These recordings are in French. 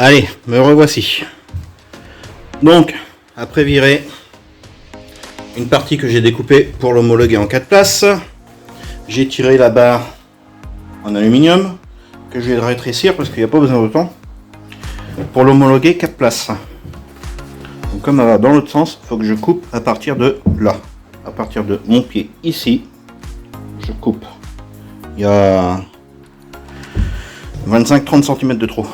Allez, me revoici. Donc, après virer une partie que j'ai découpée pour l'homologuer en 4 places, j'ai tiré la barre en aluminium que je vais rétrécir parce qu'il n'y a pas besoin d'autant pour l'homologuer 4 places. Donc comme elle va dans l'autre sens, il faut que je coupe à partir de là, à partir de mon pied ici, je coupe. Il y a 25-30 cm de trop.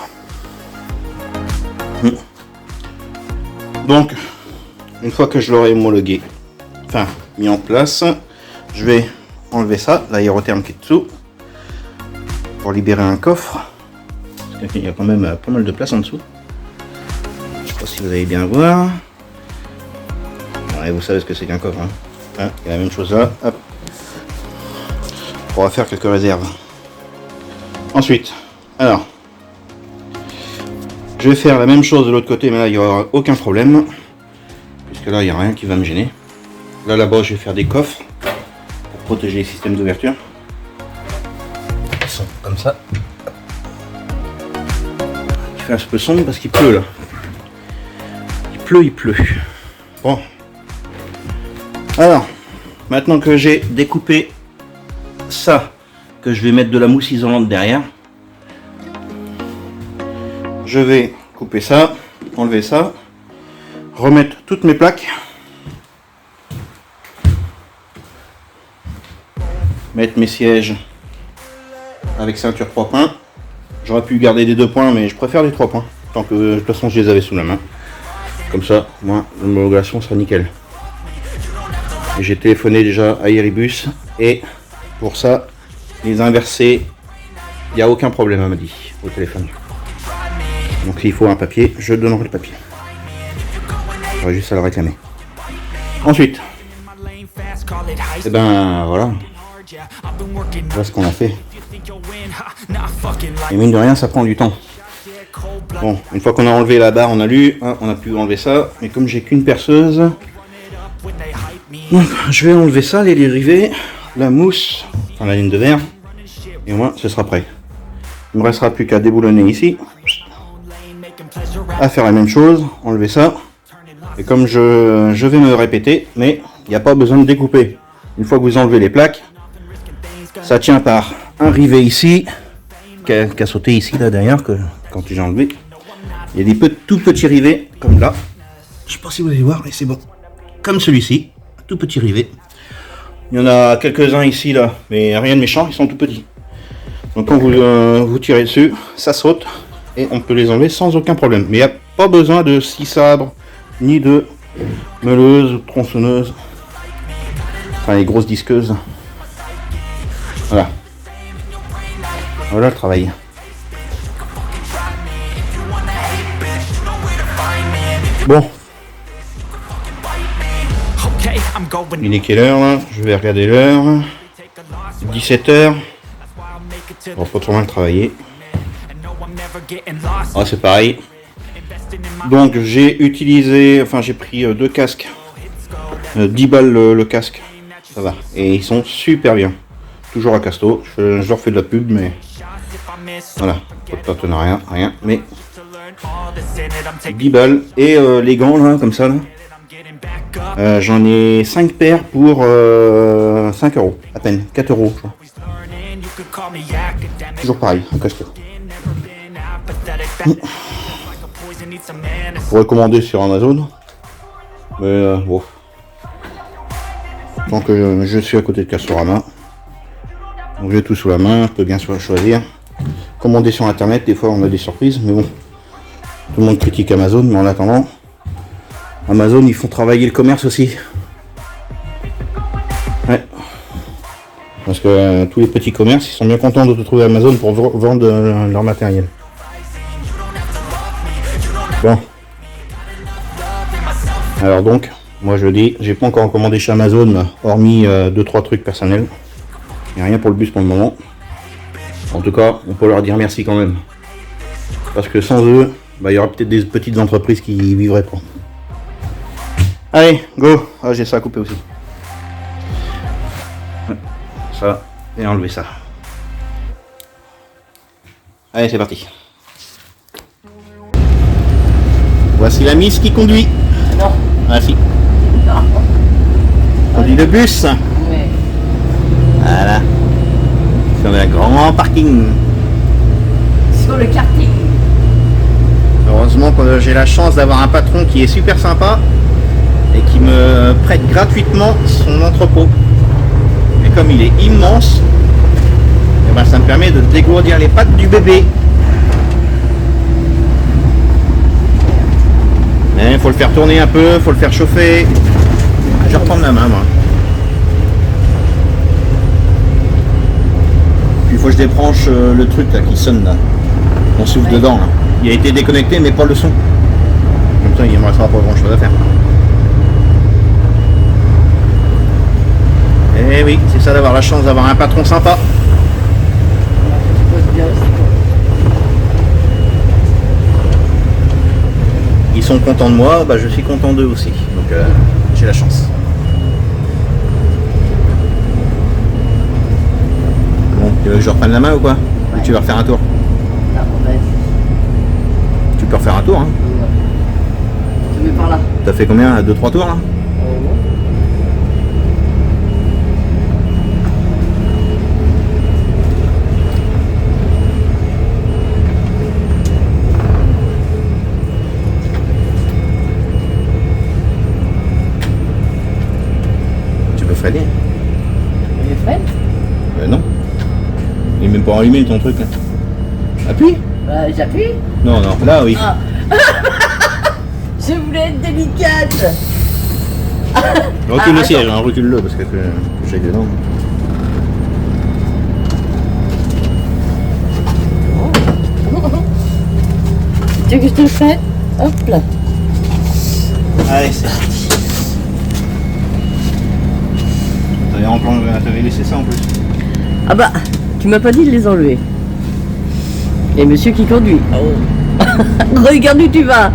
Donc, une fois que je l'aurai homologué, enfin mis en place, je vais enlever ça, l'aérotherme qui est dessous, pour libérer un coffre. Parce qu'il y a quand même pas mal de place en dessous. Je sais pas si vous allez bien voir. Ouais, vous savez ce que c'est qu'un coffre. Hein. Il y a la même chose là. Hop. On va faire quelques réserves. Ensuite, alors, je vais faire la même chose de l'autre côté, mais là il n'y aura aucun problème. Puisque là il n'y a rien qui va me gêner. Là-bas je vais faire des coffres pour protéger les systèmes d'ouverture. Ils sont comme ça. Il fait un peu sombre parce qu'il pleut là. Il pleut. Bon. Alors, maintenant que j'ai découpé ça, que je vais mettre de la mousse isolante derrière, je vais couper ça, enlever ça, remettre toutes mes plaques, mettre mes sièges avec ceinture 3 points. J'aurais pu garder des 2 points, mais je préfère les 3 points, tant que de toute façon je les avais sous la main. Comme ça, moi, l'homologation sera nickel. J'ai téléphoné déjà à Iribus et pour ça, les inversés, il n'y a aucun problème, elle m'a dit au téléphone. Donc s'il faut un papier, je donnerai le papier. J'aurai juste à le réclamer. Ensuite, et ben voilà. Voilà ce qu'on a fait. Et mine de rien, ça prend du temps. Bon, une fois qu'on a enlevé la barre en alu, on a pu enlever ça. Mais comme j'ai qu'une perceuse, donc je vais enlever ça, les dérivés, la mousse, enfin la ligne de verre, et au moins ce sera prêt. Il me restera plus qu'à déboulonner ici, à faire la même chose, enlever ça. Et comme je vais me répéter, mais il n'y a pas besoin de découper. Une fois que vous enlevez les plaques, ça tient par un rivet ici, qui a sauté ici là derrière, que quand j'ai enlevé. Il y a des tout petits rivets, comme là. Je sais pas si vous allez voir, mais c'est bon. Comme celui-ci, tout petit rivet. Il y en a quelques-uns ici là, mais rien de méchant, ils sont tout petits. Donc quand vous tirez dessus, ça saute et on peut les enlever sans aucun problème. Mais il n'y a pas besoin de scie sabre, ni de meuleuse ou tronçonneuse. Enfin les grosses disqueuses. Voilà. Voilà le travail. Bon. Il est quelle heure là? Je vais regarder l'heure. 17h. On va pas trop mal travailler. Ah, c'est pareil. Donc j'ai utilisé, enfin j'ai pris 2 casques. 10 balles le casque. Ça va. Et ils sont super bien. Toujours à Casto. Je leur fais de la pub, mais voilà. Pas de partenariat, rien. Mais 10 balles. Et les gants là, comme ça là. J'en ai 5 paires pour 5 euros, à peine, 4 euros je crois. Toujours pareil, à Casto. Je pourrais commander sur Amazon, mais bon. Tant que je suis à côté de Castorama, donc j'ai tout sous la main, je peux bien choisir. Commander sur internet, des fois on a des surprises, mais bon. Tout le monde critique Amazon, mais en attendant, Amazon, ils font travailler le commerce aussi. Ouais. Parce que tous les petits commerces, ils sont bien contents de te trouver Amazon pour vendre leur matériel. Bon. Alors donc, moi je dis, j'ai pas encore commandé chez Amazon, hormis 2-3 trucs personnels. Il n'y a rien pour le bus pour le moment. En tout cas, on peut leur dire merci quand même. Parce que sans eux, bah, il y aura peut-être des petites entreprises qui vivraient pas. Allez, go. Ah, j'ai ça à couper aussi. Ça, et enlever ça. Voici la Miss qui conduit. Non. Ah si. Non. Conduit le bus. Ouais. Voilà. Sur le grand parking. Sur le karting. Heureusement que j'ai la chance d'avoir un patron qui est super sympa et qui me prête gratuitement son entrepôt. Et comme il est immense, eh ben, ça me permet de dégourdir les pattes du bébé. Mais il faut le faire tourner un peu, il faut le faire chauffer. Je vais reprendre la main moi. Puis il faut que je débranche le truc là qui sonne là. On souffle dedans là. Il a été déconnecté mais pas le son. Comme ça il ne me restera pas grand chose à faire. Eh oui, c'est ça d'avoir la chance d'avoir un patron sympa. Ils sont contents de moi, bah, je suis content d'eux aussi. Donc j'ai la chance. Bon, tu veux que je reprenne la main ou quoi? Ou tu vas refaire un tour? Non, vas-y. Tu peux refaire un tour hein? Je mets par là. T'as fait combien? 2-3 tours là? Tu peux freiner? Je freine. Non. Il est même pas allumé ton truc là. Appuie? J'appuie. Non, non, là oui. Ah. Je voulais être délicate. Recule le attends. siège, hein, recule-le parce que j'aille dedans. Tu veux que je te le fasse? Hop là. Allez, c'est parti. T'avais laissé ça en plus. Ah bah, tu m'as pas dit de les enlever. Et monsieur qui conduit. Oh. Regarde où tu vas.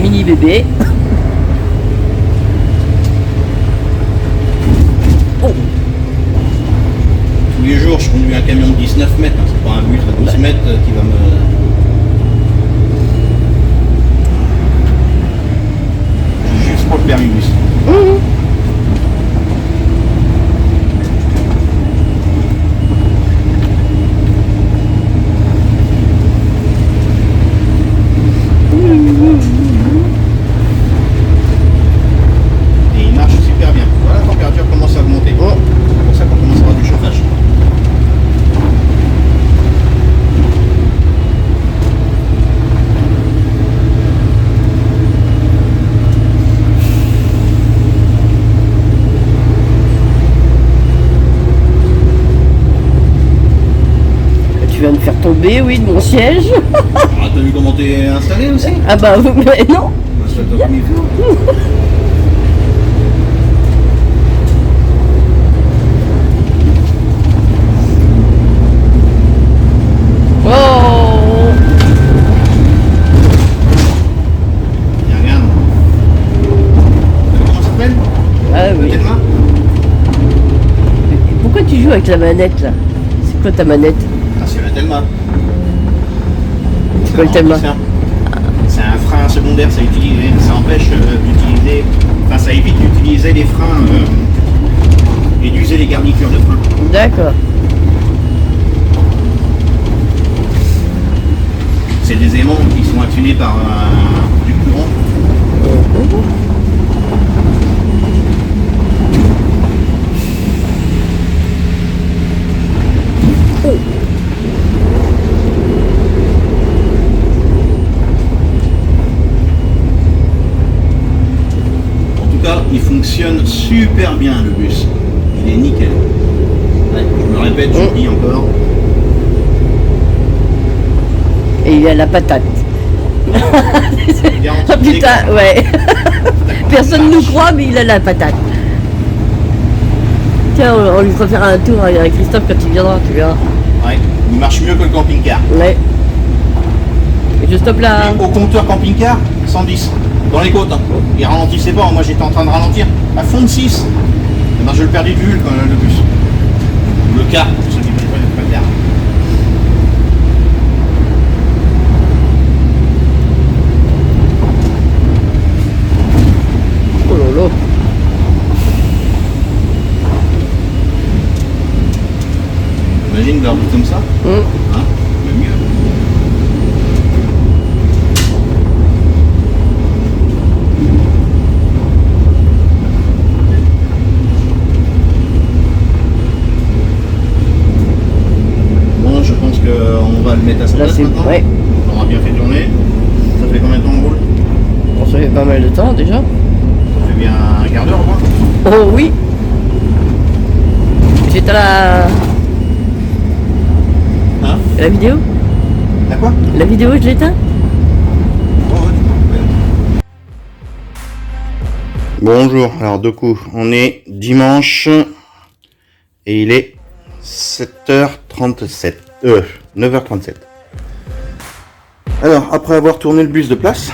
Mini bébé. Oh. Tous les jours, je conduis un camion de 19 mètres. Hein. C'est pas un bus à 12 mètres qui va me... Juste pour le permis bus. Et il marche super bien. Voilà, la température commence à augmenter. C'est pour ça qu'on commence à avoir du chauffage. Tu viens de faire tomber, oui, de mon siège. Ah, t'as vu comment t'es installé aussi? Ah bah, mais non. Installe-toi comme il faut. Oh. Viens, regarde. Comment ça s'appelle? Ah oui. Quelle main? Pourquoi tu joues avec la manette là? C'est quoi ta manette? Ah, c'est la Telma. C'est quoi le Telma? C'est un frein secondaire, ça empêche d'utiliser, enfin ça évite d'utiliser les freins et d'user les garnitures de frein. D'accord. C'est des aimants qui sont actionnés par du courant. En tout cas, il fonctionne super bien le bus. Il est nickel. Ouais, je me répète, je le dis encore. Et il a la patate. Garantie Ah putain, déco. ouais. Personne ne nous croit, mais il a la patate. Tiens, on lui fera faire un tour avec Christophe quand il viendra, tu verras. Ouais, il marche mieux que le camping-car. Ouais. Et je stoppe là. Au compteur camping-car, 110. Dans les côtes. Hein. Il ralentissait pas, moi j'étais en train de ralentir. À fond de 6. Et ben je le perdais de vue le bus. Ou le car, pour ceux qui ne connaissent pas le car. Là, c'est. Ouais. On aura bien fait tourner. Ça fait combien de temps on roule? Bon, ça fait pas mal de temps déjà. Ça fait bien un quart d'heure au moins. Oh oui. J'étais à Hein? la vidéo. À quoi? La vidéo, je l'éteins. Bonjour, alors du coup, on est dimanche et il est 7h37, 9h37. Alors, après avoir tourné le bus de place,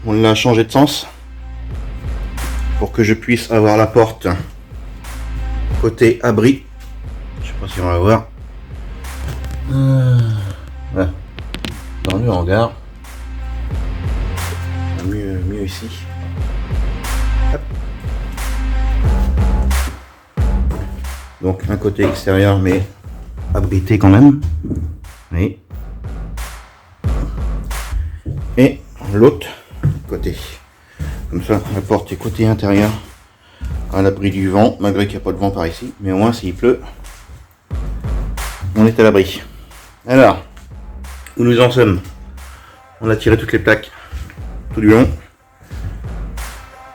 on l'a changé de sens pour que je puisse avoir la porte côté abri. Je sais pas si on va voir. Voilà. Dans le hangar. Mieux ici. Hop. Donc un côté extérieur mais abrité quand même. Oui. Et l'autre côté. Comme ça la porte est côté intérieur à l'abri du vent, malgré qu'il n'y a pas de vent par ici. Mais au moins s'il pleut, on est à l'abri. Alors, où nous en sommes? On a tiré toutes les plaques tout du long.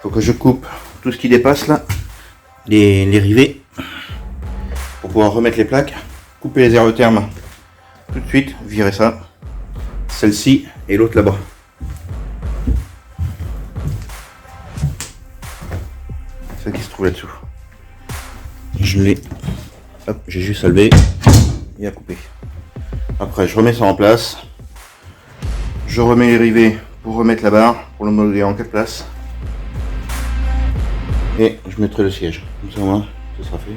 Faut que je coupe tout ce qui dépasse là, les rivets, pour pouvoir remettre les plaques, couper les aérothermes tout de suite, virer ça, celle-ci et l'autre là-bas. Celle qui se trouve là-dessous. Je l'ai, hop, j'ai juste à lever et à couper. Après je remets ça en place, je remets les rivets pour remettre la barre, pour le modeler en 4 places. Et je mettrai le siège. Comme ça, au moins, ce sera fait.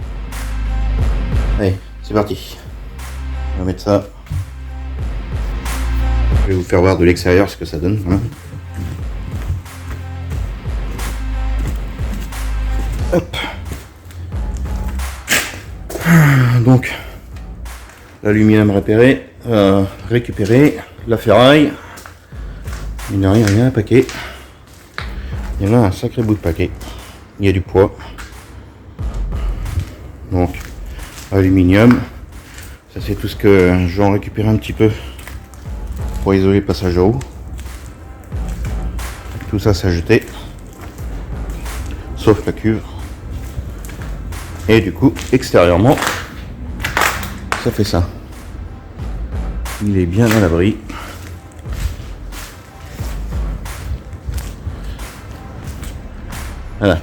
Allez, c'est parti. On va mettre ça. Je vais vous faire voir de l'extérieur ce que ça donne. Voilà. Hop. Donc, l'aluminium récupéré, la ferraille. Il n'y a rien à paquet. Il y en a un sacré bout de paquet. Il y a du poids. Donc, aluminium. Ça, c'est tout ce que je vais en récupérer un petit peu pour isoler le passage d'eau. Tout ça, c'est à jeter. Sauf la cuve. Et du coup, extérieurement, ça fait ça. Il est bien à l'abri. Voilà.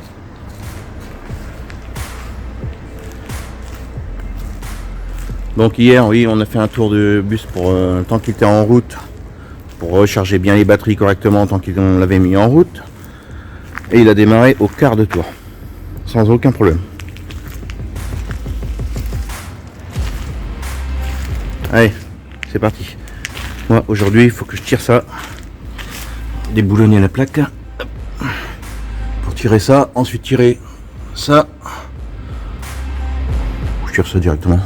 Donc hier, oui, on a fait un tour de bus pour tant qu'il était en route, pour recharger bien les batteries correctement tant qu'on l'avait mis en route. Et il a démarré au quart de tour, sans aucun problème. Allez, c'est parti. Moi, aujourd'hui, il faut que je tire ça, déboulonner la plaque, pour tirer ça, ensuite tirer ça. Je tire ça directement.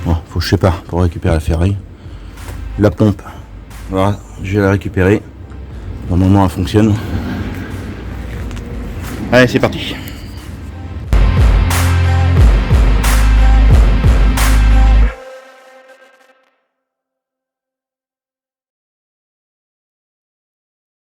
Bon, faut que je sépare pour récupérer la ferraille. La pompe, voilà, je vais la récupérer. Normalement, elle fonctionne. Allez, c'est parti.